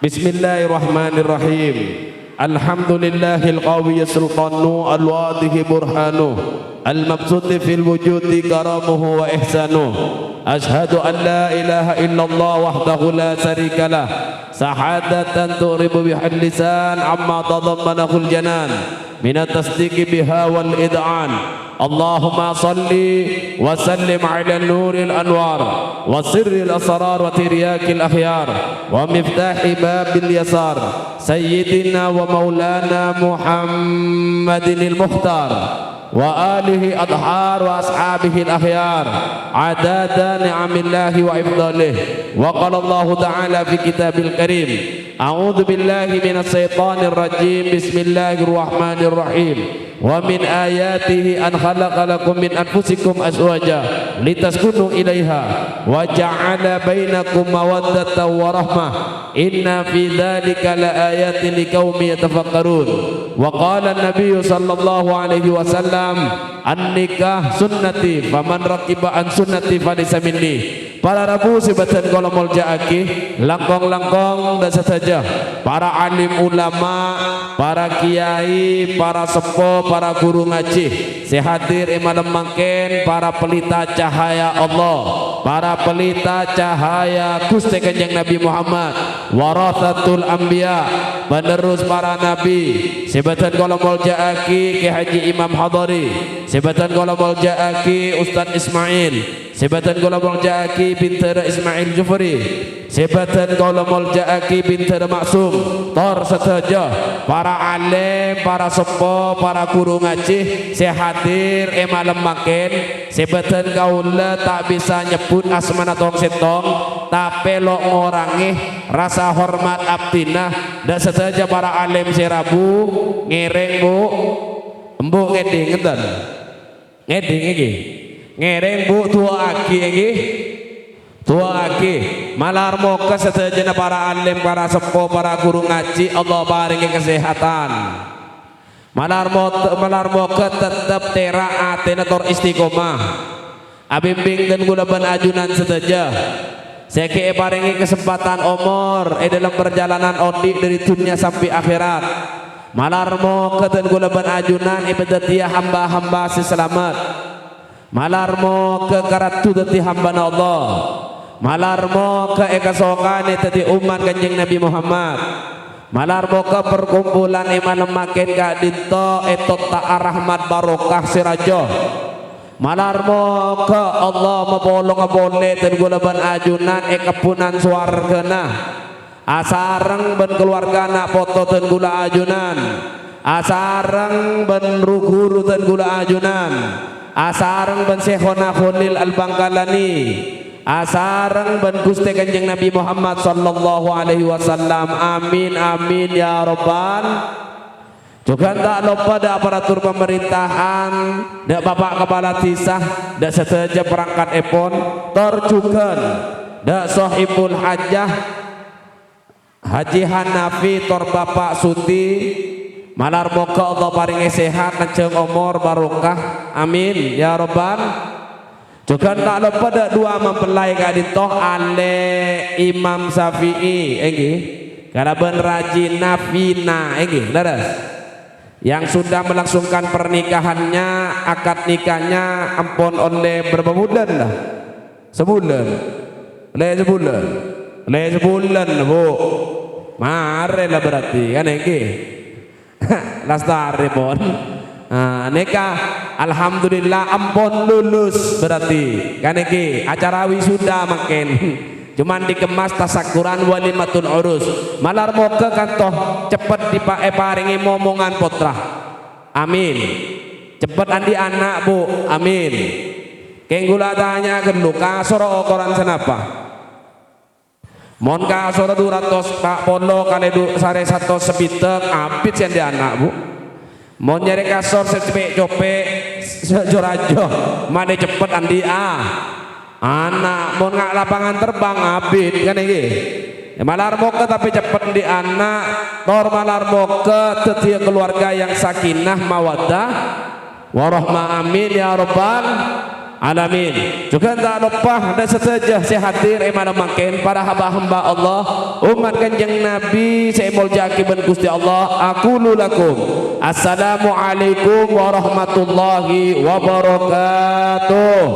Bismillahirrahmanirrahim. Alhamdulillahil qawi sultanu al-wadhi burhanu al-mabsuti fil wujudi karamuhu wa ihsanu. Ashhadu an la ilaha illallah wahdahu la syarika lah, sahadatan turibu bihal lisan amma tadammanahu al-janan minat tasdiqi biha wal id'an. Allahumma salli wa sallim ala nuril anwar wa sirril asrar wa tiryakil akhyar wa miftahi babil yasar sayyidina wa maulana Muhammadinil mukhtar wa alihi adhar wa ashabihi al-akhyar adada ni'amillahi wa ifdalih. Wa qala Allah ta'ala fi kitabil karim, a'udzu billahi minas syaitanir rajim, bismillahirrahmanirrahim. Wa min ayatihi an khalaqa lakum min anfusikum azwaja litaskunu ilaiha wa ja'ala bainakum mawaddatan wa rahmah inna fi dzalika laayatin liqaumin yatafakkarun. Wa qala an-nabiy sallallahu alaihi wasallam, an-nikah sunnati faman raqiba an sunnati falaysa minni. Para rabu sebatan kolomol jaaki langkong-langkong dan saja para alim ulama, para kiai, para sepuh, para guru ngaji sehadir malam mangken, para pelita cahaya Allah, para pelita cahaya Gusti Kanjeng Nabi Muhammad, warathatul anbiya, penerus para nabi. Sebatan kolomol jaaki Ki Haji Imam Hadari, sebatan kolomol jaaki Ustaz Ismail, sebatan kolomol jaaki Bintara Ismail Jufri, sebatan kolomol jaaki Bintara Maksum tor sedaja para alim, para sepuh, para guru ngaji sehadir malam makin. Sebatan kaula tak bisa nyebut asmana tong setong tapi lo ngorangi rasa hormat abdina dan sedaja para alim serabu ngereng bu embu ngeding ngeten ngeding iki ngereng bu tua aki iki tua aki malar moga sedaja para alim, para sepuh, para guru ngaji Allah paringi kesehatan. Malar moga tetap tera atena tor istiqomah abimbing dan gulaban ajunan sedaja seke paringi kesempatan umur dalam perjalanan odik dari dunia sampai akhirat. Malar moga dan gulaban ajunan ibadatia hamba-hamba si selamat. Malar moga karatu dati hamba Allah. Malar moga ekasokane tadi umat Kanjeng Nabi Muhammad. Malar moga perkumpulan iman makin gak dinto etot ta'ar rahmat barokah sirajo. Malar moga Allah mapolong boleh dan gulaban ajunan kepunan suargana asareng ben keluarga nak foto dan gula ajunan asareng ben ruguru dan gula ajunan asareng ben Syekhona Khulil al-Bangkalani asareng ben Gusti Kanjeng Nabi Muhammad sallallahu alaihi wasallam. Amin amin ya rabbal. Juga tak lupa ada aparatur pemerintahan, ada bapak kepala desa, ada sedaja perangkat epon, terjugan, ada sohibul hajah, Haji Hanafi, tor bapak Suti, malar moga Allah paringi sehat, najeng umur barokah, amin ya robbal. Juga tak lupa ada dua mempelai kaditoh ale Imam Syafi'i, karena ben Raji Nafina, laras. Yang sudah melangsungkan pernikahannya, akad nikahnya ampun oleh berapa bulan lah? Sebulan bu, mare lah berarti kan ini lastari pun nikah alhamdulillah ampun lulus berarti kan ini acara wisuda makin cuman dikemas tasakuran walimatul urus. Malar moga kantoh cepet paringi momongan putra, amin. Cepet andi anak bu, amin. Kenggula tanya genduk kasoro koran senapa mon kasoro 200 pak polo kali sare 1 sebitek apit sih andi anak bu. Mon nyari kasor secepek copek sejorajo mana cepet andi anak mau ngak lapangan terbang abid kan ini malar moga tapi cepet di anak tor malar moga tetia keluarga yang sakinah mawaddah warahmah amin ya rabbal alamin. Juga tak lupa dan sesaja saya hadir malam makin para hamba-hamba Allah umat kanjeng Nabi saya muljaki ben Gusti Allah. Aqulu lakum assalamualaikum warahmatullahi wabarakatuh.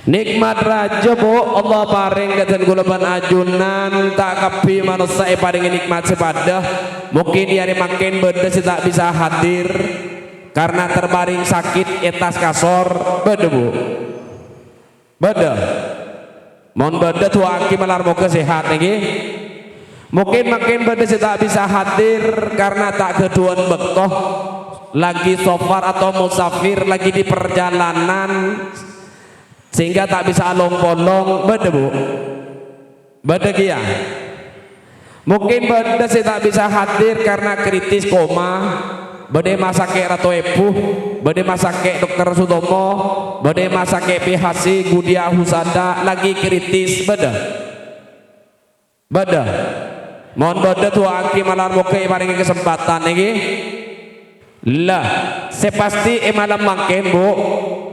Nikmat raja bu Allah paring dan gulaban ajunan tak kapi manusia paring nikmat sepadah. Mungkin hari makin beda tak bisa hadir karena terbaring sakit etas kasor beda bu beda mohon beda tua aki malar moga sehat lagi. Mungkin makin beda tak bisa hadir karena tak keduan bektoh lagi safar atau musafir lagi di perjalanan sehingga tak bisa along-bolong beda bu beda kia. Mungkin beda saya tak bisa hadir karena kritis koma beda masake Ratu Epuh beda masake Dokter Sutomo beda masake PHC Gudia Husada lagi kritis beda beda mohon beda tua aki malar moke paling kesempatan ini lah sepasti malam makin bu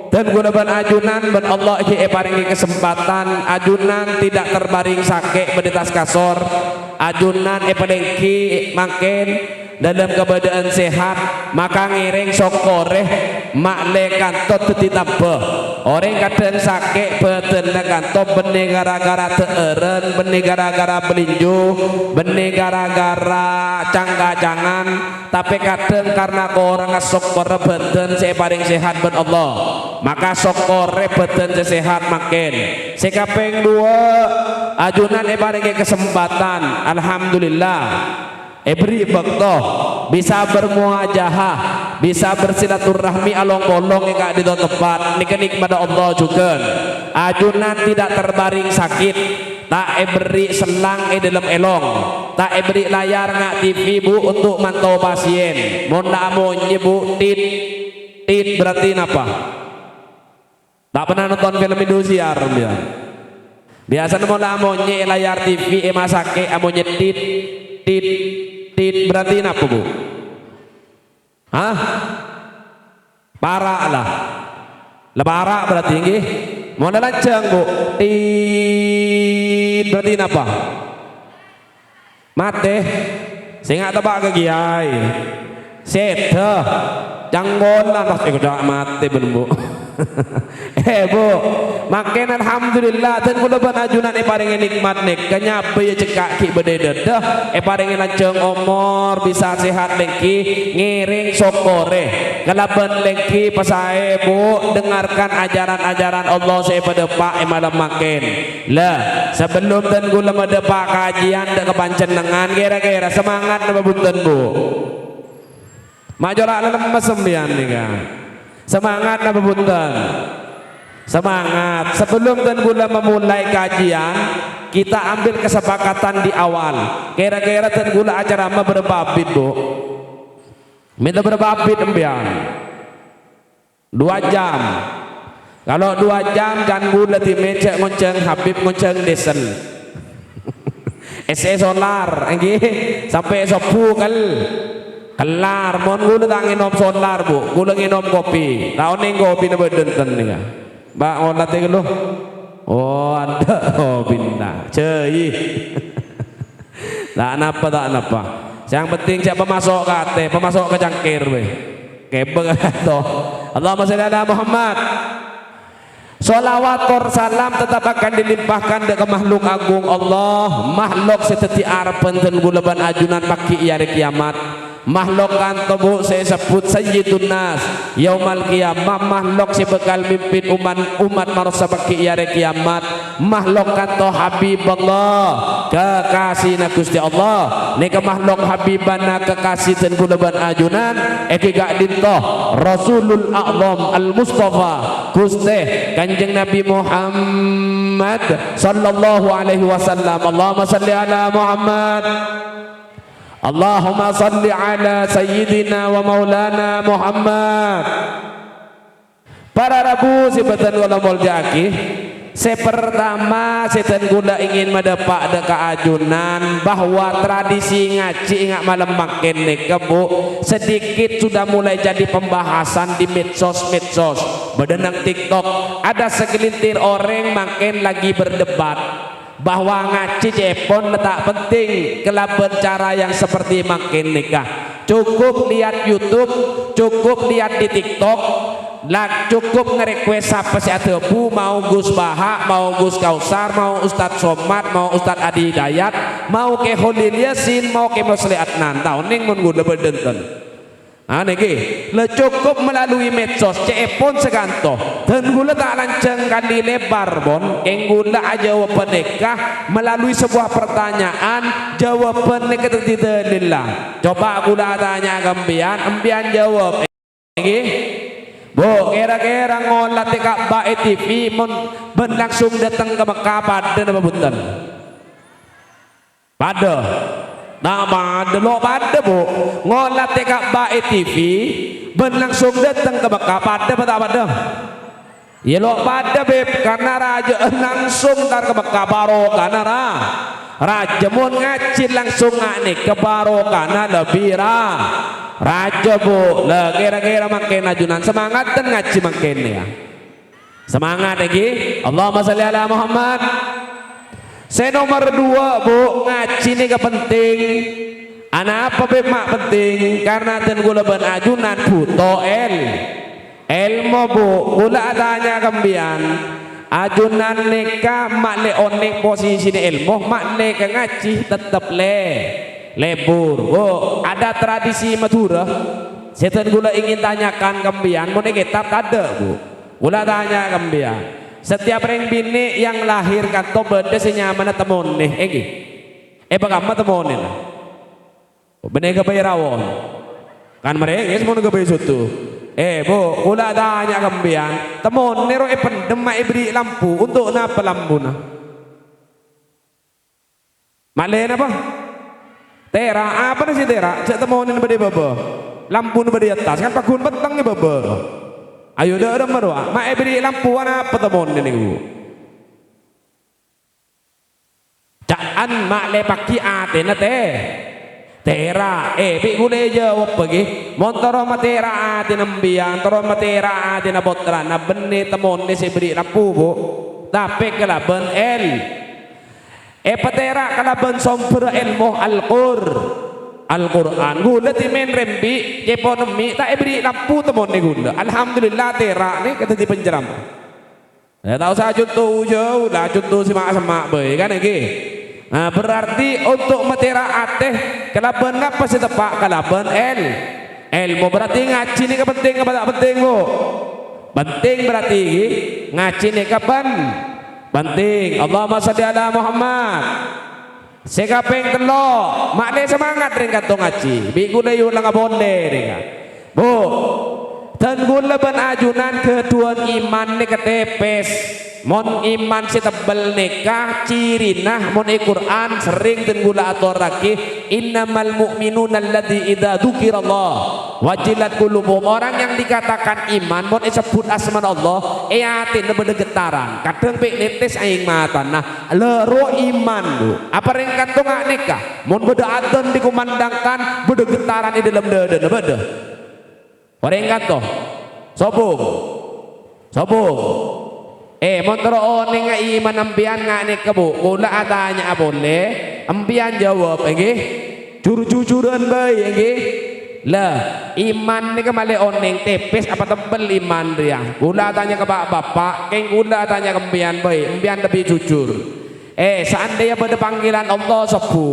dan gunakan ajunan ben Allah paringi kesempatan ajunan tidak terbaring sakit bedetas kasor ajunan palingki makin dalam keadaan sehat maka ngiring sokoreh makle kantot tetitambah orang kadang sakit beten kantot benih gara-gara teeren benih gara-gara belinju benih gara-gara cangga-cangan tapi kadang karena orang sokore beten saya paling sehat ben Allah maka sokore beten sehat makin sekapeng dua ajunan paling kesempatan alhamdulillah beri bakto bisa bermuajahah bisa bersilaturahmi along bolong yang gak di tempat nikmat Allah juga ajunan tidak terbaring sakit tak beri selang dalam elong tak beri layar ngak TV bu untuk mantau pasien mohon amonnya bu tit berarti apa tak pernah nonton film Indosiar ya biasa mohon amonnya layar TV masake amonnya tit berarti apa bu? Hah? Parak lah. Lebarak berarti nggih. Mau lancang bu. Tit berarti apa? Mate. Saya nggak tebak ke kiai. Sete. Janggol lah pasti udah mati ben bu. Bu, makin alhamdulillah dan kulaban ajunan paring nikmat nek kenyape ya cekak ki bedede dah paring lanceng omor bisa sehat lengki ngiring sokore kalaban lengki pasae bu dengarkan ajaran-ajaran Allah saya pada pak malam makin lah sebelum dan gula pada pak kajian dak kepancenengan kira-kira semangat napa bunten bu majola lemes sembian nih kan semangat napa bunten semangat sebelum dan gula memulai kajian kita ambil kesepakatan di awal kira-kira dan gula acara ma berapa bit bu minta berapa bit embian 2 jam kalau 2 jam kan gula di meja ngonceng Habib ngonceng desen SE solar sampai 10 kelar mohon gula tak nginom solar bu gula nginom kopi tahun ini kopi na berdenten nih kan mbak ngolat ya lu oh ada oh bina cuy tak napa yang penting siapa masuk kate pemasok ke cangkir weh kebeng atau Allahumma sholli ala Muhammad sholawat kor salam tetap akan dilimpahkan ke makhluk agung Allah makhluk seteti arpen dan gulaban ajunan paki hari kiamat makhluk kan tubuh saya sebut sayyidun nas yaumal qiyamah makhluk si bekal mimpin umat manusia bagi hari kiamat makhluk kan to habibullah kekasih na Gusti Allah nika makhluk habibana kekasih dan gulaban ajunan gak dintoh Rasulul A'zam al Mustafa Gusti Kanjeng Nabi Muhammad sallallahu alaihi wasallam Allahumma salli ala Muhammad Allahumma salli ala sayyidina wa maulana Muhammad. Para rabu sibatan wala muljaki Pertama setan gula ingin mendepak deka ajunan bahwa tradisi ngaji ingat malam makin kebu sedikit sudah mulai jadi pembahasan di medsos bedenang TikTok. Ada segelintir orang makin lagi berdebat bahwa ngaji cepon letak penting kelaban cara yang seperti makin nikah. Cukup lihat YouTube, cukup lihat di TikTok, cukup nge-request siapa si Atebu, mau Gus Baha, mau Gus Kausar, mau Ustadz Somad, mau Ustadz Adi Hidayat, mau ke Khalil Yasin, mau ke Musli Adnan, tahu ning mun gula berdenten. Niki, le cukup melalui medsos, cepon seganto, dan gula tak lanceng kali lebar bon, keng gula aja jawaban nikah melalui sebuah pertanyaan, jawaban nikah tidak lillah. Coba gula tanya embian jawab, niki. Bu, kira-kira ngolat di Ka'bah TV ben langsung datang ke Mekah pada nama bunten. Pada. Nah, pada lo pada bu. Ngolat di Ka'bah TV ben langsung datang ke Mekah pada. Ya lo pada beb karena raja langsung tar ke Mekah barokah nara. Raja mun ngaji langsung ngane ke barokah lebih Raja bu, lah kira-kira makin ajunan semangat dan ngaji makin ya. Semangat lagi. Allahumma sholli ala Muhammad. Nomor 2 bu, ngaji ini penting. Anak apa be mak penting? Karena dan gula ben ajunan buto ilmu bu. Gula adanya kembian. Ajunan nikah mak le onek posisi ilmu, mak le ke ngaji tetap lebur. Oh, ada tradisi Madura. Setan gula ingin tanyakan kembian, mau kitab ada bu. Gula tanya kembian. Setiap orang bini yang lahir kanto beda senyaman temun nih, bagaimana temun nih? Bener kebayrawon. Kan mereka semua kebayar sutu. Bu, gula tanya kembian. Temun nih roe pendem beri lampu untuk napa lampu na? Malen apa? Tera apa sih tera? Cek temonin bade baba. Lampu bade atas kan pakun petang nih baba. Ayo dah marwa. Mak beri lampu apa temonin nih bu? Caan mak le paki ate na tera. Bi gule jawab pergi. Montoro matera ate nambiang, toro matera ate na botra na benne temonin si beri lampu bu. Tapi kelaban patera kalaban somper ilmu Al-Quran gula timen rembi keponomi tak beri lampu temon ni gula. Alhamdulillah tera ni kata di penjeram. Ya tahu saya contoh jauh lah contoh semak bae kan iki. Nah, berarti untuk matera ateh kalaban apa sih tepak kalaban ilmu berarti ngaji ni penting apa tak penting bu? Penting berarti ngaji ni kapan? Penting. Allahumma sholli ala Muhammad. Sekapeng telo makne semangat ring kanto ngaji bi guna yun lang abonde ring bu dan gula ban ajunan keduan iman ni ketepes mon iman si tebel nikah cirinah mon Quran sering dan gula atoraki innamal mu'minuna alladzi idza dzukirallah wajilat qulubuhum. Orang yang dikatakan iman mon disebut asma Allah atin bedegetaran kadang pek netes aing mata nah lero iman bu apa ring kantong nikah mon beda adzan dikumandangkan bedegetaran di dalam dada beda orang kanto sobong montoro oning nga iman ambian nga nik kebu gula adanya boleh ambian jawab jujur-jujuran baik lah iman ni kemale oning tepes apa tebel iman dia gula tanya ke bapak keng gula tanya kembian baik ambian lebih jujur seandainya pada panggilan Allah sepu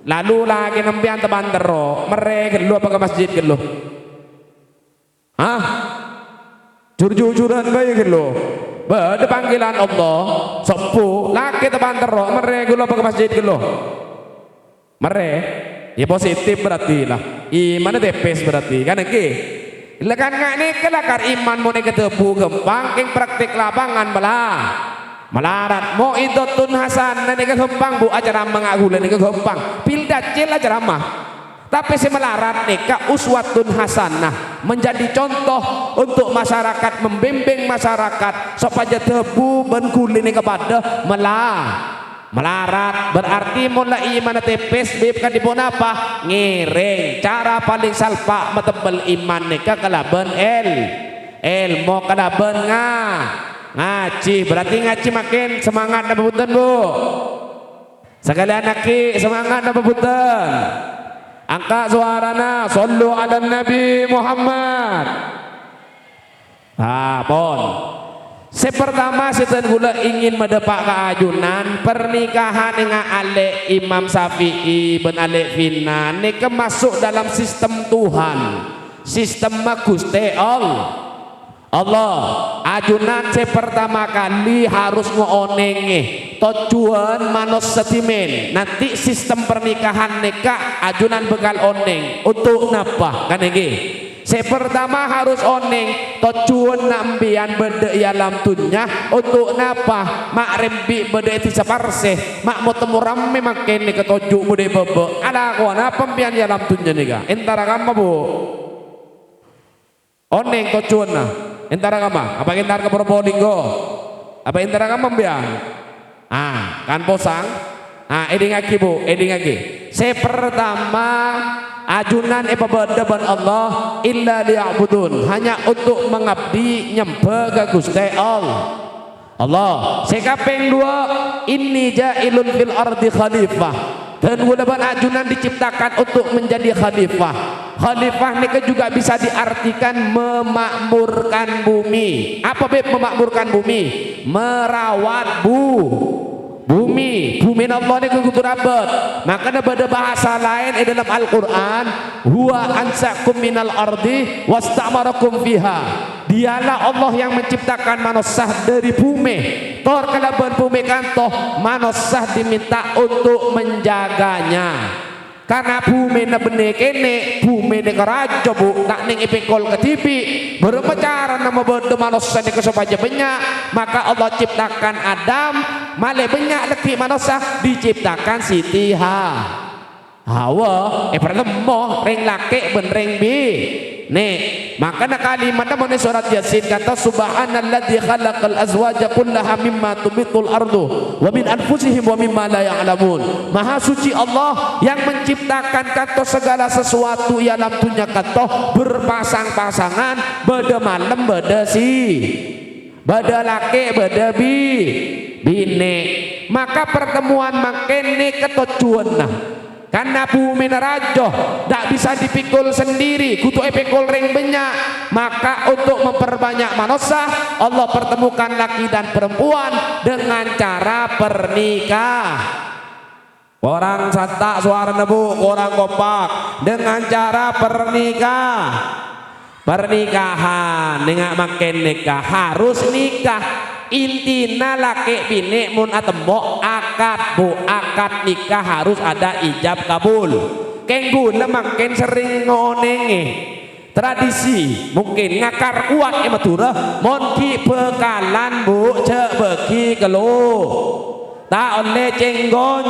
lalu lagi ambian teman tero mereka lu apa ke masjid lu jujur-jujuran baik lo pada panggilan Allah sepuh laki teman terok mereka lo ke masjid lo ya positif berarti lah iman tepes berarti kan lekan nggak nih kelakar iman mau ketepu gempang keng praktik lapangan melarat mau idotun hasan nanti gempang bu acara mengagulan ini gempang pildat cil acara mah tapi si melarat nikah uswatun hasanah menjadi contoh untuk masyarakat, membimbing masyarakat supaya tebu bengkulini kepada melarat. Berarti mulai iman tepes bib kan dipun apa ngiring. Cara paling salpa matebel iman nika kalaban ilmu kalaban ngaji. Berarti ngaji makin semangat na punten Bu. Sekalian aki semangat na punten. Angkat suarana, sallu ala Nabi Muhammad. Pon. Sepertama setan gula ingin mendepak keajunan pernikahan dengan Ale Imam Syafi'i ben Ale Finan nika masuk dalam sistem Tuhan, sistem Gusti Allah. Ajunan pertama kali harus ngoonenge tujuan manus setimen. Nanti sistem pernikahan nikah ajunan bekal oneng untuk napa kan iki. Pertama harus oneng tujuan nambian bede alam dunya untuk napa mak rembi bede ti separse mak mau temu rame makin nih ketujuh bede bebe ada ko na pembian alam dunya nika entara kama Bu oneng tujuan na entara kama apa entar ke Probolinggo apa entara kama biang kan posang eding lagi Bu eding lagi pertama ajunan ibadah Allah illa liya'budun hanya untuk mengabdi nyembah ke Gusti Allah. Sekapeng dua inni ja'ilun fil ardi khalifah dan walaupun ajunan diciptakan untuk menjadi khalifah. Khalifah ini juga bisa diartikan memakmurkan bumi. Apa beb memakmurkan bumi? Merawat bumi Allah ini kudu rabat. Makanya pada bahasa lain dalam Al-Quran huwa ansakum minal ardi wastamarakum fiha. Dialah Allah yang menciptakan manusia dari bumi. Tor kalaban bumi kantoh manusia diminta untuk menjaganya. Karena bumi na benih kene bumi ni keraja Bu tak ning ipikol ke TV berbicara nama bodoh manusia ni supaya banyak maka Allah ciptakan Adam male banyak lagi manusia diciptakan Siti Hawa pertemu ring laki ben ring bi nih makanya kalimat namanya surat Yasin kata subhanalladzi khalaqal azwaja kullaha mimma tubitul ardu wa min anfusihim wa mimma la ya'lamun. Maha suci Allah yang menciptakan kata segala sesuatu yang dalam dunia kata berpasang-pasangan beda malam beda beda laki beda bine maka pertemuan makin nih ketujuan nah karena bumi nerajo tak bisa dipikul sendiri kutu epikul ring banyak maka untuk memperbanyak manusia Allah pertemukan laki dan perempuan dengan cara pernikah orang santak suara nebu orang kompak dengan cara pernikahan dengan makin nikah harus nikah intina laki bini mun atembok akad Bu akad nikah harus ada ijab kabul kengguna makin sering ngonenge tradisi mungkin ngakar kuat Madura monki bekalan Bu cek bagi kelo tak oleh cenggon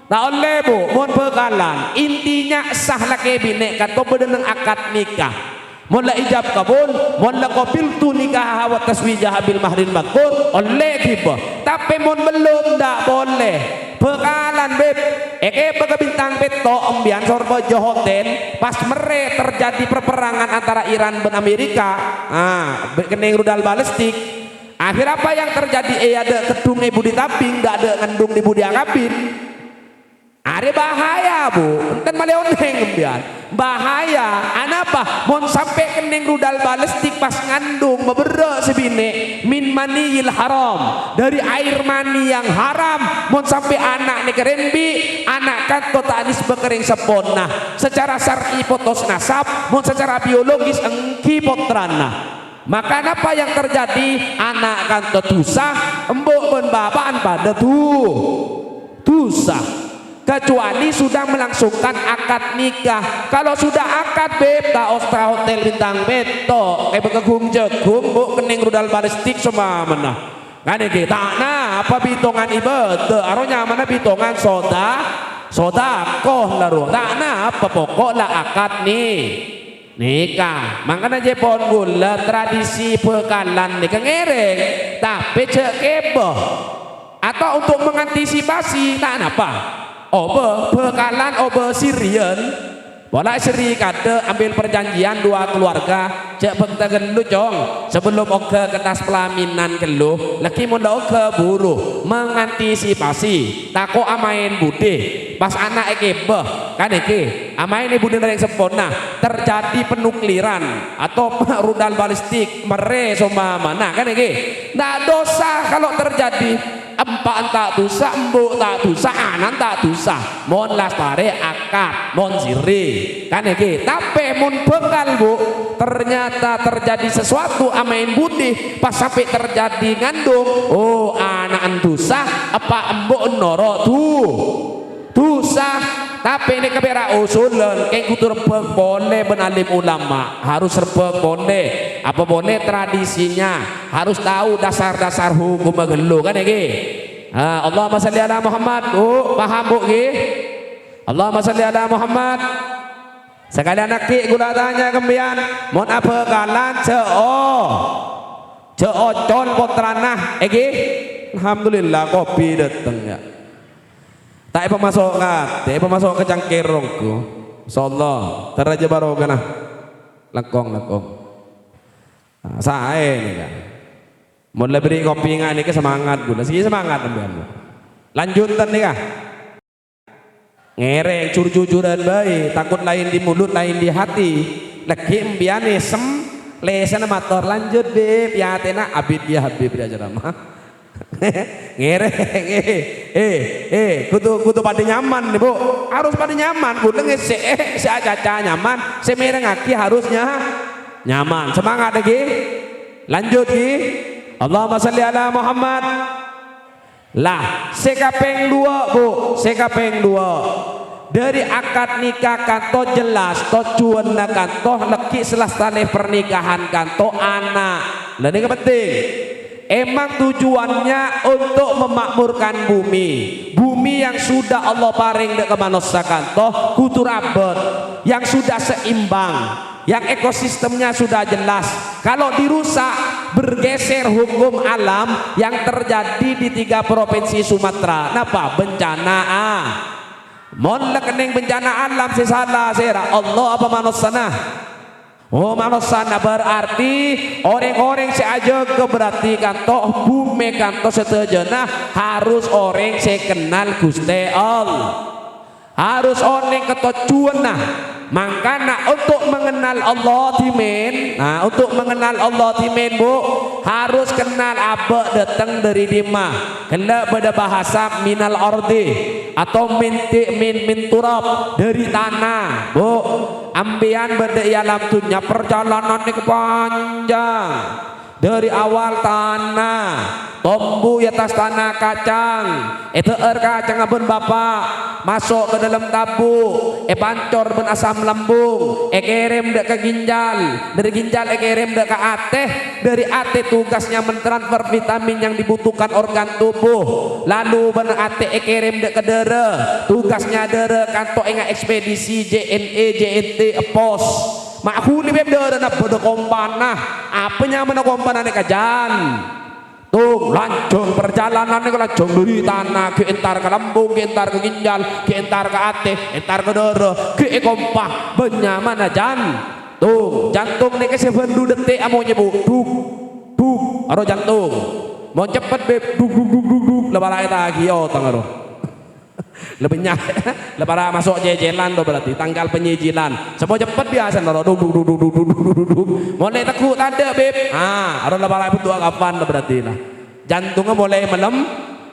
tak oleh Bu mon bekalan intinya sah laki bini kata bedeneng akad nikah Mola ijab kabul, mola qabil tu nikah wa taswijah bil mahrin madkur oleh tiba. Tapi mon belum tak boleh. Bekalan beb. Beka bintang peto ambian sorba johoten pas mere terjadi perperangan antara Iran dan Amerika. Kening rudal balistik. Akhir apa yang terjadi? Ada kedung ibu ditaping, tak ada ngandung ibu diangkapin. Ada bahaya Bu. Enten maleoneng ambian. Bahaya anapa mon sampai kening rudal balestik pas ngandung beberapa sebine min maniyil haram dari air mani yang haram mon sampai anak nih kerenbi anak kan kota anis bekering sepona secara syar'i potos nasab mon secara biologis engki potrana maka apa yang terjadi anak kan tetusah embok ben babaan pada tusah kecuali sudah melangsungkan akad nikah. Kalau sudah akad beb tak ostra hotel bintang beto bekegung jegung bu kening rudal balistik semua mana kan iki tak nah apa bitongan ibadah aronya mana bitongan soda koh laru tak nah apa pokok lah akad nih nikah. Makanya Jepon gula tradisi bekalan nikah ngereng tapi cek keboh atau untuk mengantisipasi tak apa obe bekalan obe sirian wala seri kade ambil perjanjian dua keluarga cek bekta gelu cong sebelum oke kertas pelaminan gelu laki munda oke buruh mengantisipasi tako amain bude pas anak ekebeh kan eke amain bude yang sempurna terjadi penukliran atau rudal balistik mere soma mana kan eke ndak dosa kalau terjadi empat tak dosa embuk tak dosa anan tak dosa mon lastare akad mon siri kan iki tapi mon bekal bu ternyata terjadi sesuatu amain budi pas sampai terjadi ngandung oh anak dosa apa embuk noro tuh dosa tapi ini kebera usulan kayak kutur boleh benalim ulama harus serba boleh apa boleh tradisinya harus tahu dasar-dasar hukum agelo kan iki Allahumma shalli ala Muhammad paham bu iki Allahumma shalli ala Muhammad sekalian aki gula tanya kembian mon apa kalan col potranah iki alhamdulillah kopi dateng ya tak pemasok ngat, pemasok ke cangkirongku. Insyaallah, teraja baru kena. Lekong. Nah, saya ini kan. Mulai beri kopi ngan ini ke semangat gula, sih semangat ambil. Lanjutan nih kah? Ngereng, curjuran baik, takut lain di mulut, lain di hati. Lagi embiane lesan motor lanjut beb, ya tena abid ya habib aja ramah. Ngereng kudu pada nyaman nih bu harus pada nyaman kudu si acaca nyaman si mereng aki harusnya nyaman semangat lagi lanjut ki Allahumma shalli ala Muhammad lah sekapeng dua bu sekapeng dua dari akad nikah kanto jelas to cuan kanto leki selesai pernikahan kanto anak dan ini penting emang tujuannya untuk memakmurkan bumi yang sudah Allah paring dek kemanusiaan toh kutur abad yang sudah seimbang yang ekosistemnya sudah jelas kalau dirusak bergeser hukum alam yang terjadi di 3 provinsi Sumatera kenapa bencana mon lekening bencana alam salah sera Allah apa manusia oh manusia berarti orang-orang seaja keberarti kanto bumi kanto setejana harus orang sekenal Gusti Allah harus orang ketujuan nah makanya untuk mengenal Allah timen nah untuk mengenal Allah timen bu harus kenal apa datang dari dima kena pada bahasa minal ardi atau min turab dari tanah bu ambian berdaya alam dunia perjalanan ini panjang dari awal tanah tombu di atas tanah kacang kacang abun bapak masuk ke dalam tabung pancor ben asam lambung kirim dek ke ginjal dari ginjal kirim dek ke ateh dari ateh tugasnya mentransfer vitamin yang dibutuhkan organ tubuh lalu ben ateh kirim dek ke darah tugasnya darah kanto ingat ekspedisi JNE JNT pos makhuli bebda na bodo kompana apanya mana kompana kajan tuh lancung perjalanan ini lancung dari tanah ke entar ke lambung ke entar ke ginjal ke entar ke ate entar ke darah ke kompah benyaman jan tuh jantung ini ke 7 detik amonya bu duk aro jantung mau cepet beb duk lebarai lagi tangaro lebihnya lebaran masuk jejelan tuh berarti tanggal penyijilan semua cepat biasa naro duk mulai takut ada beb ada lebaran butuh kapan tuh berarti lah jantungnya mulai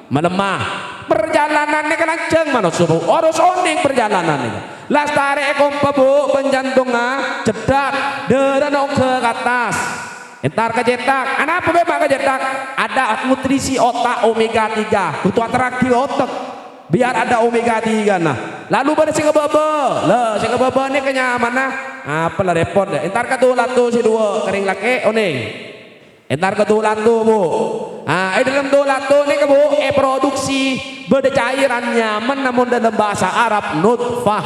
melemah perjalanannya kan lanceng mana subuh harus oning perjalanannya lastare kompa bu penjantungnya cedak derana ke atas entar kejetak apa beb kejetak ada nutrisi otak omega 3 butuh terakhir otak biar ada omega 3 nah lalu pada sing ngebebe ini kenyamanan apa lah repot deh entar ketulan tuh si 2 kering laki oning entar ketulan tuh bu dalam tulan tuh ini bu produksi beda cairan nyaman namun dalam bahasa Arab nutfah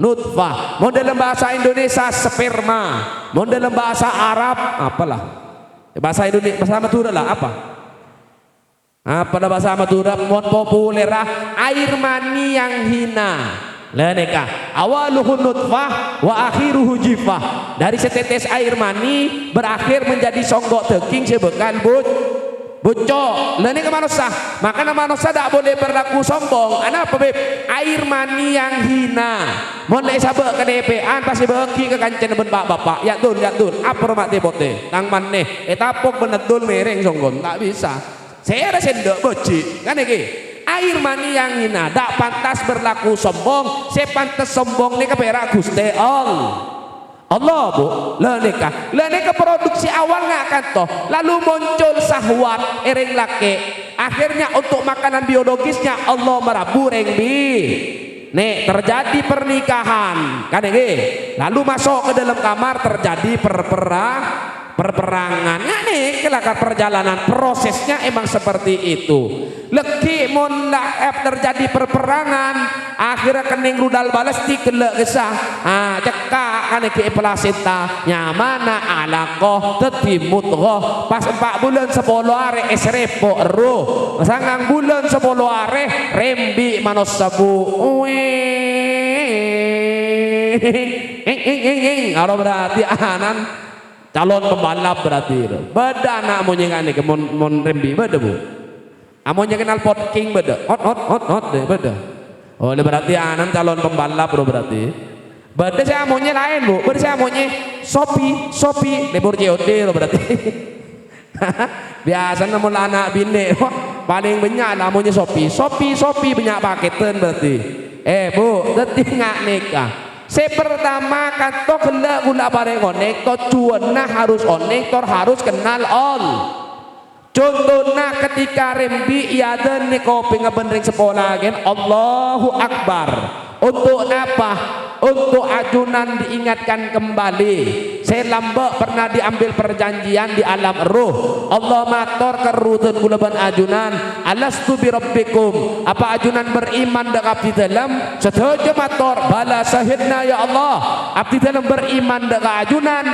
nutfah. Mau dalam bahasa Indonesia sperma, mau dalam bahasa Arab apalah, bahasa Indonesia, bahasa Madura lah apa? Pada bahasa Madura mon populer air mani yang hina. Leneka awaluhu nutfah wa akhiruhu jifah. Dari setetes air mani berakhir menjadi songgok teking sebekan bocok. Leneka manusia, makanya manusia tak boleh berlaku sombong. Apa beb? Air mani yang hina. Mon lek sabek ke DPan pasti beki ke kancen ben bapak. Ya dul. Apa rumah tebote? Tang maneh etapok benedul mereng songgon tak bisa. Saya rasa ndak beci. Kan iki? Air mani yang hina tak pantas berlaku sombong. Saya pantas sombong nih keperak Gusti Allah bu. Leneka produksi awal nggak kan toh, lalu muncul sahwat ering laki, akhirnya untuk makanan biologisnya Allah merabu ring bi. Nih terjadi pernikahan kan ini, lalu masuk ke dalam kamar terjadi perperangan. Nah nih kelakar perjalanan prosesnya emang seperti itu. Leki mon terjadi perperangan, akhirnya kening rudal balas dikelek gesah. Cekak kan iki pelasita nyamana alaqoh tetimut roh pas 4 bulan 10 hari esrepo roh sangang bulan 10 hari rembi manos sabu. Kalau berarti anan calon pembalap berarti beda anak mau nyengani ke mon rembi beda bu. Amonnya kenal pot king beda hot deh beda. Oh berarti anan calon pembalap bro berarti beda. Saya amonnya lain bu, beda saya amonnya sopi lebur COD lo berarti. Biasa namun anak bini paling banyak amonnya sopi banyak paketan berarti. Bu detik nggak nikah. Saya pertama kanto kena gula bareng onek to cuana harus onek tor harus kenal on. Contohnya ketika rembi iaden nih kopi ngebenring sekolah gen Allahu Akbar. Untuk apa? Untuk ajunan diingatkan kembali. Saya lambak pernah diambil perjanjian di alam ruh. Allah mator kerutun gulaban ajunan. Alastu bi rabbikum. Apa ajunan beriman dak abdi dalam? Setuju mator. Bala syahidna ya Allah. Abdi dalam beriman dak ajunan.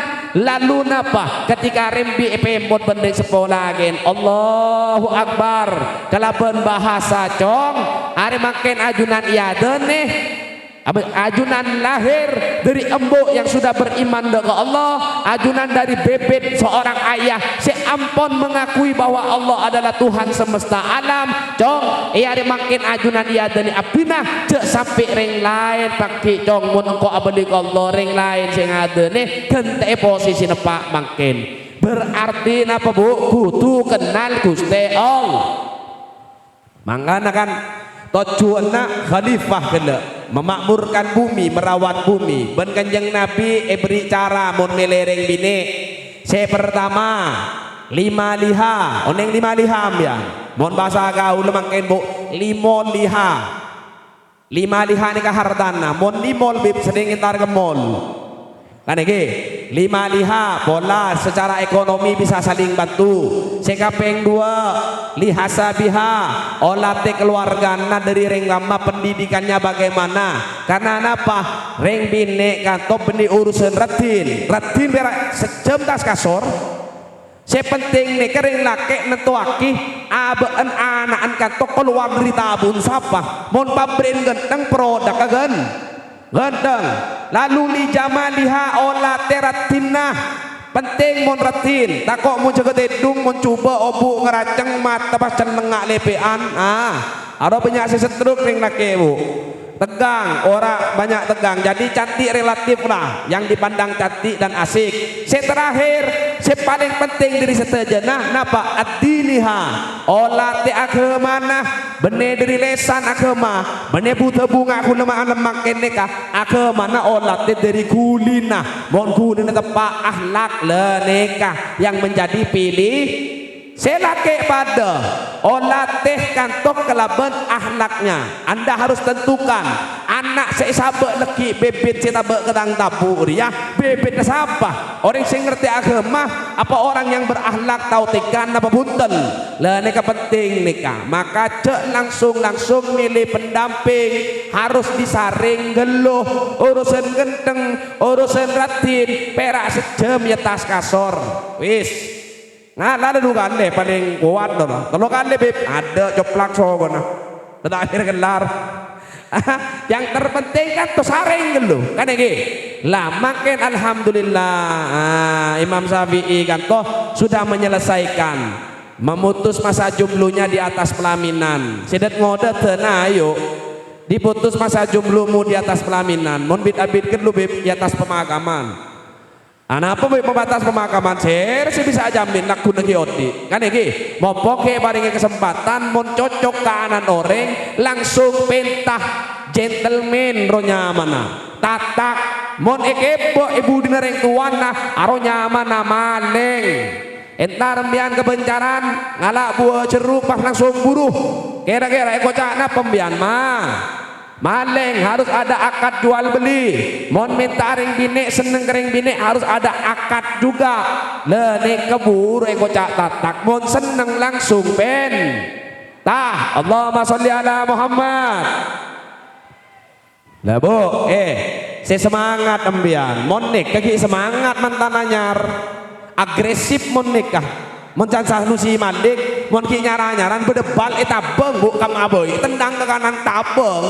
Lalu napa? Ketika rembi epemot bendeng sekolah gen Allahu Akbar. Kalaban bahasa cong. Hari makin ajunan iaden nih. Ajunan lahir dari embok yang sudah beriman dengan Allah, ajunan dari bebet seorang ayah si ampon mengakui bahwa Allah adalah Tuhan semesta alam. Cong ia makin ajunan ia dari abdina cek sampai ring lain pakai cong mun engkau abadi Allah ring lain sing ada nih gente posisi nepak makin berarti napa bu kudu kenal Gusti Allah. Mangana kan tujuannya khalifah kena memakmurkan bumi, merawat bumi. Ben Kanjeng Nabi beri cara mon melereng bini. Saya pertama 5 liha, oneng 5 liham ya. Mon bahasa gaul mangken bu 5 liha. 5 liha ni kahardana, mon limol bib seding intar gemol. Kan iki 5 liha pola secara ekonomi bisa saling bantu. Sekapeng 2 lihasabiha olate keluargana dari ring lama pendidikannya bagaimana. Karena apa? Ring bine kantor benih urusan ratin berak sejam tas kasor. Saya penting nih kering laki netuaki abaan anaan kantor keluar dari tabun sapa. Mon pabrik genteng produk kagen. Gendeng lalu li jamaliha ola teratinah penting mon ratin takok mon jaga dedung mon coba obu ngeraceng mata pas cenengak lepean ada banyak sesetruk ring laki bu tegang orang banyak tegang jadi cantik relatif lah yang dipandang cantik dan asik. Terakhir paling penting dari setejenah napa ad-diniha olah te agama nah bener dari lesan agama bener buta bunga aku nama alam makin neka agama nah olah te dari kulina mon kulina tepa akhlak le neka yang menjadi pilih. Saya laki pada olah teh kantok kelaban akhlaknya. Anda harus tentukan anak saya sabak leki bebet saya tabak kedang tabur ya bebet siapa orang yang ngerti agama apa orang yang berakhlak tahu tekan apa punten lah nikah penting nikah. Maka cek langsung milih pendamping, harus disaring geluh urusan genteng urusan ratin perak sejam ya tas kasor wis ngalah dulu kan deh paling kuat loh kalau kan deh ada coplak sogono tetap akhir gelar. Yang terpenting kan tuh saring geluh kan iki lah makin alhamdulillah Imam Syafi'i kan toh sudah menyelesaikan memutus masa jomblonya di atas pelaminan sedet ngode tenayo diputus masa jomblomu di atas pelaminan mon bid abid lu bib di atas pemakaman anak apa pembatas pemakaman sih bisa jamin nak guna kioti kan iki mau poke baringi kesempatan mon cocok kanan orang langsung pentah gentleman ronya mana tatak mon ekebo ibu dinereng tuana aronya mana maling entar rembian kebencaran ngalak buah ceruk pas langsung buruh kira-kira ekocakna pembian mah maling harus ada akad jual beli mon minta ring bini seneng kering bini harus ada akad juga le keburu ekocak tatak mon seneng langsung pen tah Allahumma sholli ala Muhammad lah bu saya semangat embian mon kaki semangat mantan anyar agresif mon nikah mon cansah nusi mandik mon ki nyaran bedebal tabeng bu kam aboy tendang ke kanan tabeng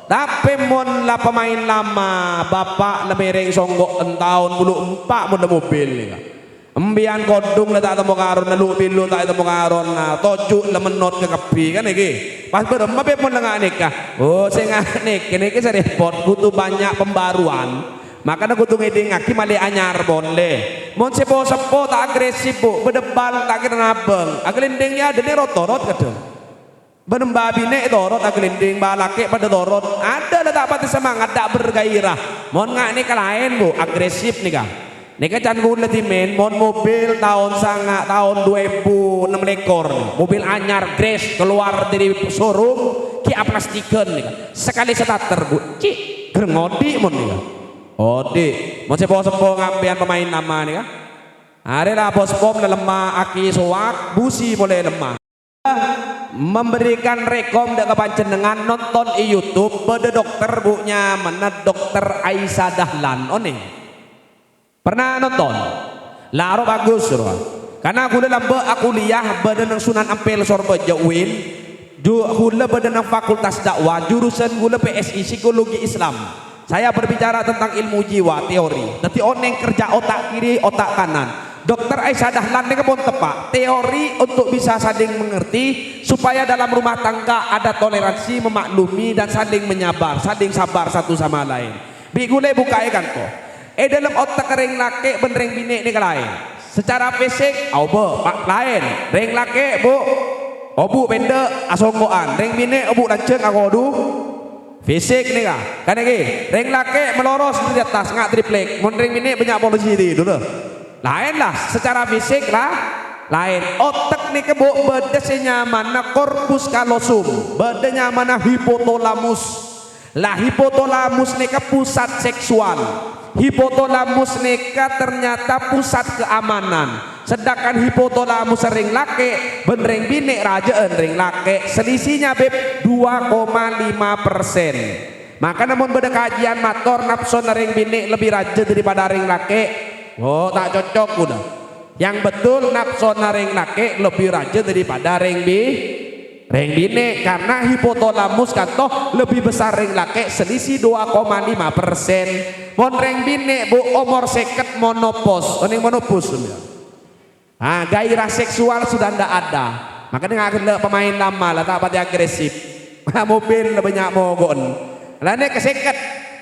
tapi mon lah pemain lama bapak lemereng songgok tahun bulu empat mon mobil nih embian kodung lah tak temu karon lalu pilu tak temu karon nah tojuk lemenot ke kepi kan iki pas berempat be mon lengak nikah oh saya nik ini saya repot butuh banyak pembaruan makanya kudu ngeding aki mali anyar boleh mon sepo tak agresif bu bedebal tak kena nabeng agelindingnya ada nih rotorot kadang benemba bine dorot agelinding balake pada dorot ada lah tak pati semangat tak bergairah mon ngak nih kalain bu agresif nih kah nika can gula timen mon mobil tahun sanga tahun 2006 lekor mobil anyar Grace keluar dari showroom ki aplastikan nih sekali starter bu ki gerngodi mon nih odi mon sepo ngambian pemain nama nih kah hari lah bos pom lemah aki soak busi boleh lemah memberikan rekom dengan panjenengan nonton di YouTube pada dokter bunya mana dokter Aisyah Dahlan nih pernah nonton laro bagus roh karena aku lemba aku liah badan Sunan Ampel Sorba Jawin gula badan fakultas dakwah jurusan gula PSI psikologi Islam saya berbicara tentang ilmu jiwa teori nanti oneng kerja otak kiri otak kanan dokter Aisyah Dahlan ini pun tepat teori untuk bisa saling mengerti supaya dalam rumah tangga ada toleransi memaklumi dan saling menyabar saling sabar satu sama lain bigule buka kan kok dalam otak ring laki ben ring bini ini lain secara fisik obo pak lain ring laki bu obu benda asonggoan ring bini obu lanceng akodu fisik nih kan lagi ring laki meloros di atas nggak triplek mon ring bini banyak polisi dulu lain lah secara fisik lah lain otak nih kebo bedesnya mana korpus kalosum bedenya mana hipotalamus lah hipotalamus nih ke pusat seksual hipotalamus nih ke ternyata pusat keamanan sedangkan hipotalamus ring laki ben ring bini rajaan ring laki selisihnya beb 2,5%. Maka namun beda kajian mator nafsu ring bini lebih rajin daripada ring laki. Oh tak cocok udah. Yang betul nafsu ring laki lebih rajin daripada ring bini karena hipotalamus kan toh lebih besar ring laki selisih 2,5%. Mon ring bini bu umur seket monopos, ini monopos nah, gairah seksual sudah ndak ada. Makanya nggak pemain lama lah tak pati agresif. Mobil banyak mogon. Lah ini keseket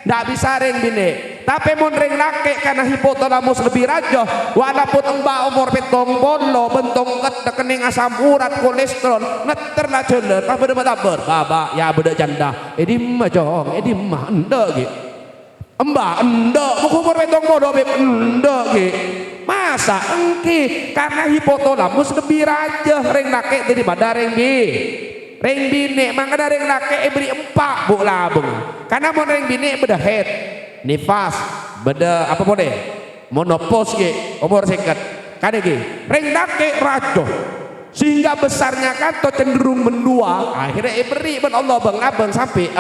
ndak bisa ring bini. Tapi mon ring laki karena hipotalamus lebih raja walaupun embak umur petong bolo bentong kening asam urat kolesterol neter lah jeler pas beda taber baba ya beda janda edi mah jong edi mah endek ge embak endek umur petong bolo beb endek ge masa engki karena hipotalamus lebih raja ring laki daripada ring bini makanya ring laki beri empat bu labung karena mon ring bini beda head nifas beda apa boleh monopos ke umur singkat kan iki ring laki rajo sehingga besarnya kanto cenderung mendua akhirnya beri ben Allah bang abang sampai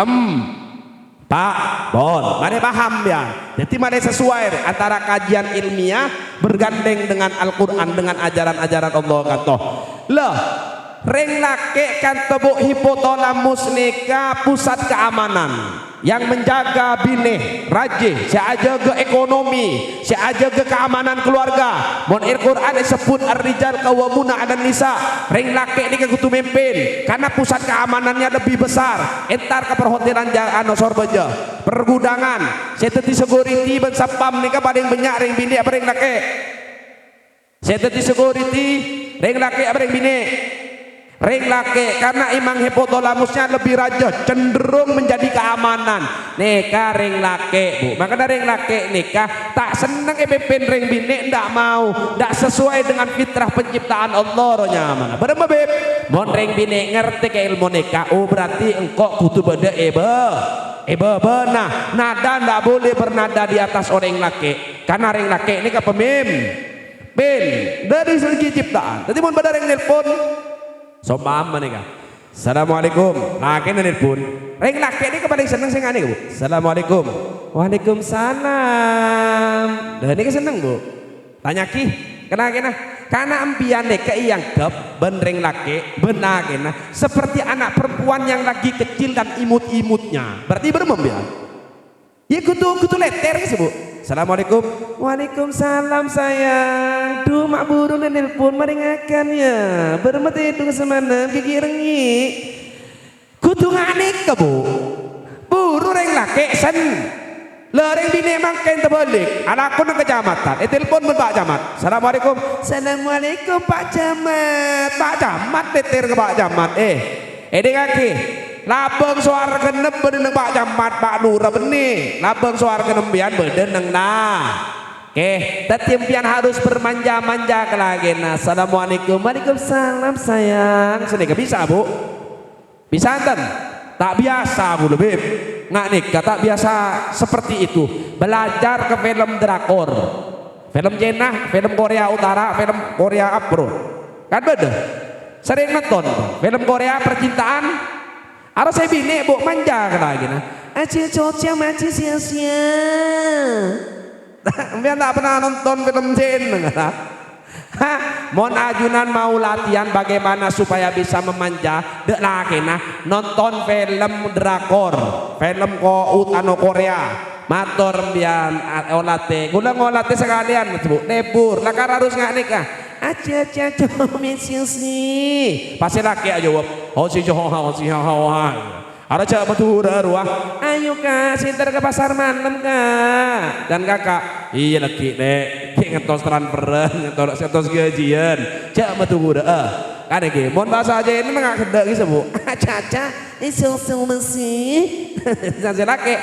Pak Bon mana paham ya jadi mana sesuai antara kajian ilmiah bergandeng dengan Al-Quran dengan ajaran-ajaran Allah kanto lah ring laki kanto bu hipotalamus nika pusat keamanan yang menjaga bini rajih aja ke ekonomi aja ke keamanan keluarga mon Al-Quran disebut ar-rijal qawwamuna 'alan nisa ring laki ini kudu mimpin karena pusat keamanannya lebih besar entar ke perhotelan anu sorbeja pergudangan seteti security ben sapam nika paling banyak ring bini apa ring laki seteti security ring laki apa ring bini ring laki karena imang hipotalamusnya lebih rajah cenderung menjadi keamanan nikah ring laki bu makanya ring laki nikah tak seneng pimpin ring bini ndak mau ndak sesuai dengan fitrah penciptaan Allah rohnya mana bener beb mon ring bini ngerti ke ilmu nikah oh berarti engkau kudu beda benah nada ndak boleh bernada di atas orang laki karena ring laki ini pemimpin dari segi ciptaan jadi mon pada ring nelpon Sobam mana kah? Assalamualaikum. Nah kena nelpon. Ring laki ini kepada seneng sing ane bu. Assalamualaikum. Waalaikumsalam. Dah ini seneng bu. Tanya ki. Kena. Karena ambian dek yang gap ben ring laki benar kena. Seperti anak perempuan yang lagi kecil dan imut-imutnya. Berarti bermembian. Ya kutu leter gitu bu. Assalamualaikum. Waalaikumsalam sayang. Duh mak burung dan nelpon maringakan ya. Bermati hidung semana gigi rengi. Kudu nganik ke bu. Buru reng laki sen. Lereng bini mangken terbalik. Anakku nang kecamatan. Telepon men Pak Camat. Assalamualaikum. Assalamualaikum Pak Camat. Pak Camat leter ke Pak Camat. Dek kaki. Labeng suara genep bedeneng Pak Camat Pak Lurah benih labeng suara genembian bedeneng nah tetimpian harus bermanja-manja lagi nah assalamualaikum waalaikumsalam sayang sini bisa bu bisa enten tak biasa bu lebih nggak nikah tak biasa seperti itu belajar ke film drakor film Jenah film Korea Utara film Korea Apro kan beda sering nonton film Korea percintaan harus saya bini bu manja lagi nah acil cocok macam sia-sia biar tak pernah nonton film Jen mon ajunan mau latihan bagaimana supaya bisa memanja dek lagi nah nonton film drakor film Korea mator bian olate gula ngolate sekalian bu lebur lakar harus nggak nikah aja sih pasti laki aja jawab ada cak betul ruah ayo kak sinter ke pasar malam kak dan kakak iya lagi dek ngetos transferan ngetos gajian cak betul kan iki mon bahasa aja ini mah gak kedek gitu bu aca iso masih jangan laki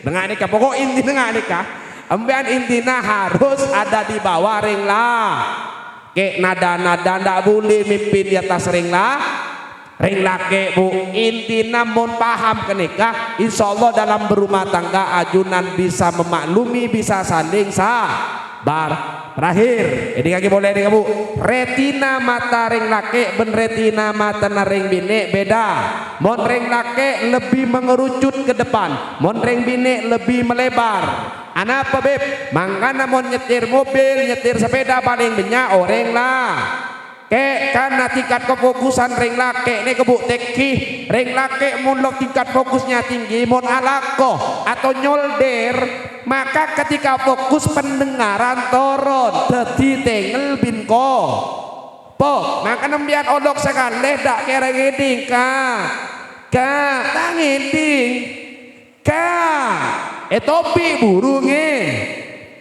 dengan nikah pokok inti dengan nikah ambian intina harus ada di bawah ring lah ke nada-nada ndak boleh mimpin di atas ring lah ring laki bu intina mon paham ke nikah insyaallah dalam berumah tangga ajunan bisa memaklumi bisa saling sabar terakhir ini kaki boleh nih bu retina mata ring laki ben retina mata ring bini beda mon ring laki lebih mengerucut ke depan mon ring bini lebih melebar anak apa beb mangkana mau nyetir mobil nyetir sepeda paling banyak orang lah karena tingkat kefokusan ring laki ini kebuk teki ring laki mun tingkat fokusnya tinggi mun alako atau nyolder maka ketika fokus pendengaran turun jadi tengel binko maka nembian odok sekali dak kira ngeding kak tak ngeding kak topi burungnya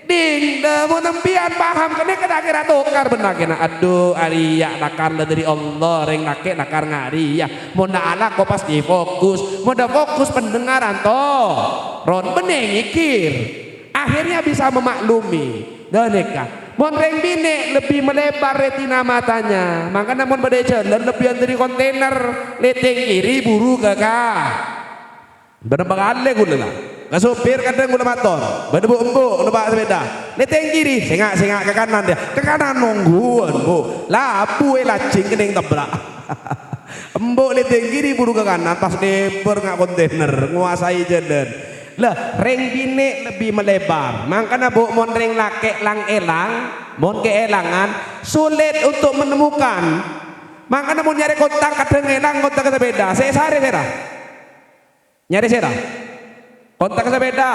ding mau nempian paham kena kira tukar benar kena aduh ariya nakar dari Allah ring laki nakar ngariya mau anak kok pasti fokus mau fokus pendengaran toh ron bening mikir akhirnya bisa memaklumi dan nikah mau ring bini lebih melebar retina matanya makanya mau pada jalan lebihan dari kontainer leting kiri buru kakak bener banget gue lah Ke supir kadang gula motor, berdebu-embu numpak sepeda. Neteng kiri, sengak ke kanan dia. Ke kanan nungguan, Bu. Lapu lacing kening tabrak. Embuk neteng kiri buru ke kanan pas lebar ngak kontainer, nguasai jalan. Lah, ring bini lebih melebar. Makanya Bu mon ring laki lang elang, mon keelangan sulit untuk menemukan. Makanya mau nyari kontak kadang elang kontak sepeda. Saya sehari nyari saya kontak sepeda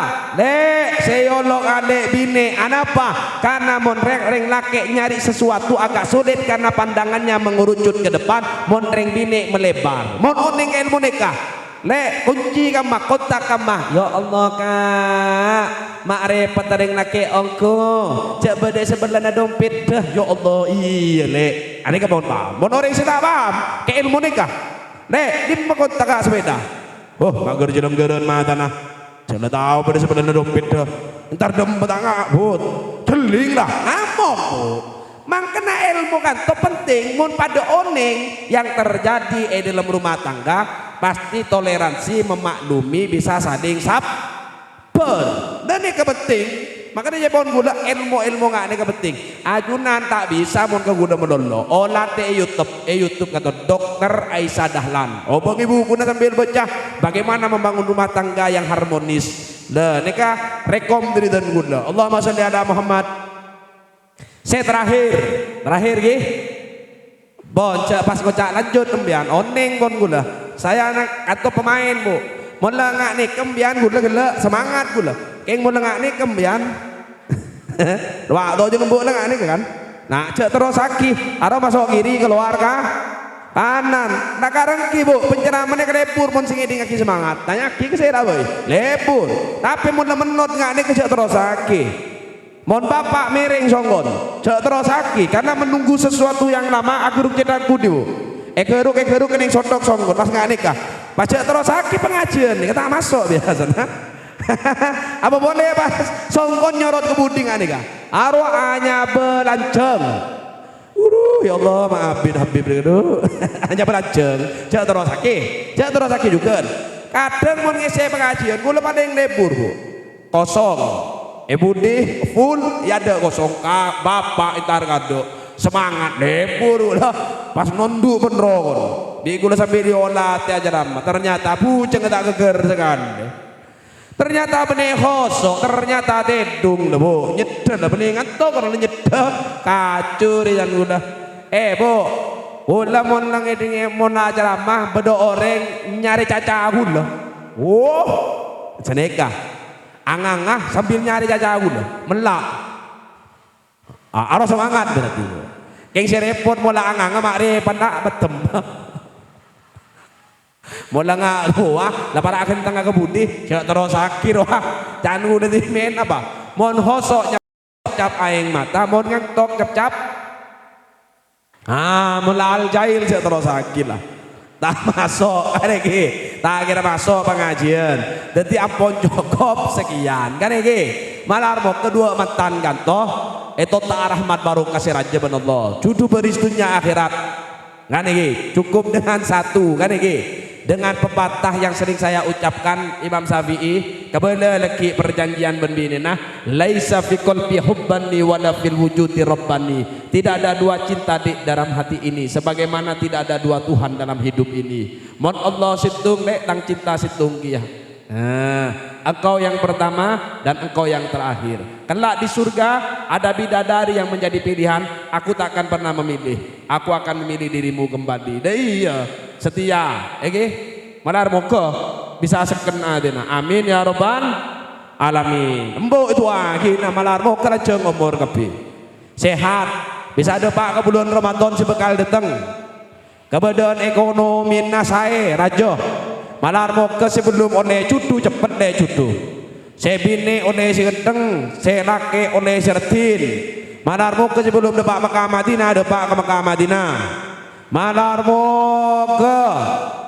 seyolok adek bini anapa karena mon ring laki nyari sesuatu agak sulit karena pandangannya mengerucut ke depan, mon ring bini melebar, mon oning ilmu nikah kunci kamah kontak kamah ya Allah kak mak repot ring laki ongko cak bedek sebelah dompet dah ya Allah iya ane ka paham mon orang sih tak paham ke ilmu nikah di kontak kak sepeda mak gerjelam-geran mata nah jangan tahu pada sebelah dompet dah ntar dompet angak but teling lah ngamuk Bu. Makanya ilmu kan itu penting mun pada oning yang terjadi dalam rumah tangga pasti toleransi memaklumi bisa saling sabar dan ini kepenting. Makanya jepon gula ilmu nggak ini kepenting ajunan tak bisa mun ke gula melolo olah te YouTube kata Dokter Aisyah Dahlan bagi bukunya sambil baca bagaimana membangun rumah tangga yang harmonis. Lah nikah rekom dari dan gula Allahumma sholli ala Muhammad. Saya terakhir gih bonca pas kocak lanjut kembian oneng bon gula saya anak atau pemain Bu mau lengak nih kembian gula semangat gula keng mau lengak nih kembian waktu aja ngebuk lengak nih kan nah cek terus sakit atau masuk kiri keluar kah kanan nah karang ki Bu penceramannya ke lepur mon singi ngaki semangat tanya ki ke saya boy lepur tapi mau menot ngak nih ke cek terus sakit mohon bapak miring songgon cek terus sakit karena menunggu sesuatu yang lama aku ruk cetakku di Bu keruk kening sondok songgon pas nggak nikah pas cek terus sakit pengajian nih kita masuk biasa nah apa boleh pas songgon nyorot ke buding nggak nikah arwahnya belanceng ya Allah maafin Habib itu hanya belanceng cek terus sakit juga kadang mau ngisi pengajian gue lupa ada yang lebur Bu kosong Budi full ya ada kosong bapak itar kado semangat lebur lah pas nondu penron di gula sambil diolah ti aja ramah ternyata puceng tak geger sekan ternyata benih kosong ternyata tedung lah Bu nyedeh lah benih ngantok kalau nyedeh kacur yang gula Bu gula mon lang eding mon aja ramah bedo orang nyari caca gula seneka angangah sambil nyari jajagun melak harus semangat berarti keng si repot mula angangah mak repot nak betem mula ngak wah lapar akan tengah kebudi jangan terus sakit wah jangan udah dimen apa mon hosok cap aing mata mon ngantok cap mula al jail jangan terus sakit lah tak masuk tak kira masuk pengajian jadi ampun cukup sekian kan malar mau kedua mantan kantoh itu tak rahmat baru kasih raja Allah judu beristunya akhirat kan cukup dengan satu kan dengan pepatah yang sering saya ucapkan Imam Syafi'i kebelah leki perjanjian benbinina laisa fi qalbi hubbani wala fil wujudi rabbani tidak ada dua cinta di dalam hati ini sebagaimana tidak ada dua Tuhan dalam hidup ini mon Allah situng tang cinta situng kia engkau yang pertama dan engkau yang terakhir kelak di surga ada bidadari yang menjadi pilihan aku tak akan pernah memilih aku akan memilih dirimu kembali iya setia malar moga bisa seken adena amin ya robbal alamin embok itu akhirnya malar moga aja ngomor kebi sehat bisa ada pak ke bulan Ramadan si bekal datang kebadan ekonomi nasae rajo malar moga sebelum oleh cudu cepet deh cudu sebine oleh si gendeng selake oleh sertin malar moga sebelum depak Mekah Madinah depak ke Mekah Madinah malar moga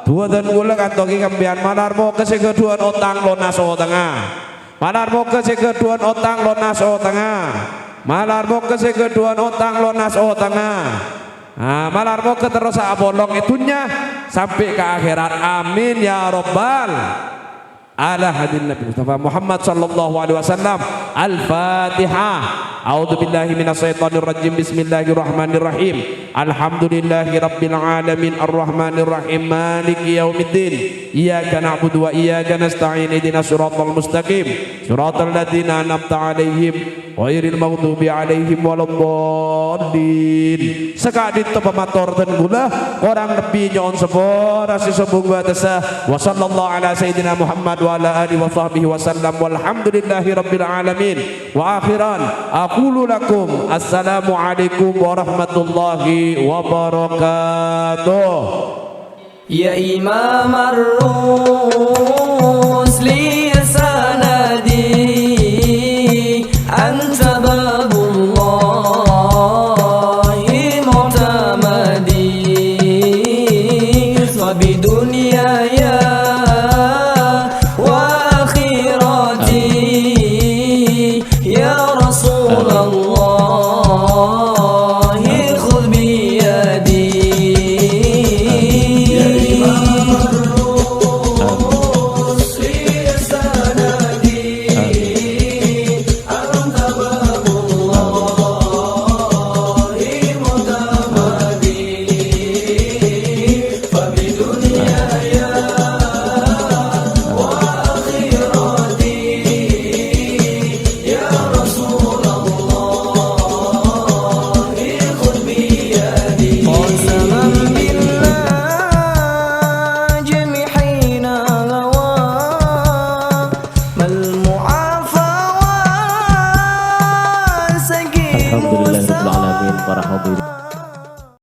dua dan gula kantongi kambian malar moga sekeduan otang lonas o tengah malar moga sekeduan otang lonas o tengah malar moga sekeduan otang lonas o tengah malar moga terus abolong itunya sampai ke akhirat amin ya robbal ala hadin Nabi Mustafa Muhammad sallallahu alaihi wasallam. Al-Fatihah. A'udzu billahi minasyaitonir rajim. Bismillahirrahmanirrahim. Alhamdulillahi rabbil alamin arrahmanir rahim maliki yaumiddin. Iyyaka na'budu wa iyyaka nasta'in. Ihdinas siratal mustaqim. Siratal ladzina an'amta 'alaihim ghairil maghdubi 'alaihim waladdallin. Sekadit pemator dan gula orang nabi nyon sepora si sebung batasa. Wa sallallahu ala sayyidina Muhammad wa ala alihi wa sahbihi wa sallam walhamdulillahi rabbil alamin. Wa akhiran aqulu lakum assalamu alaikum warahmatullahi wabarakatuh. Ya Imam ar-Rusli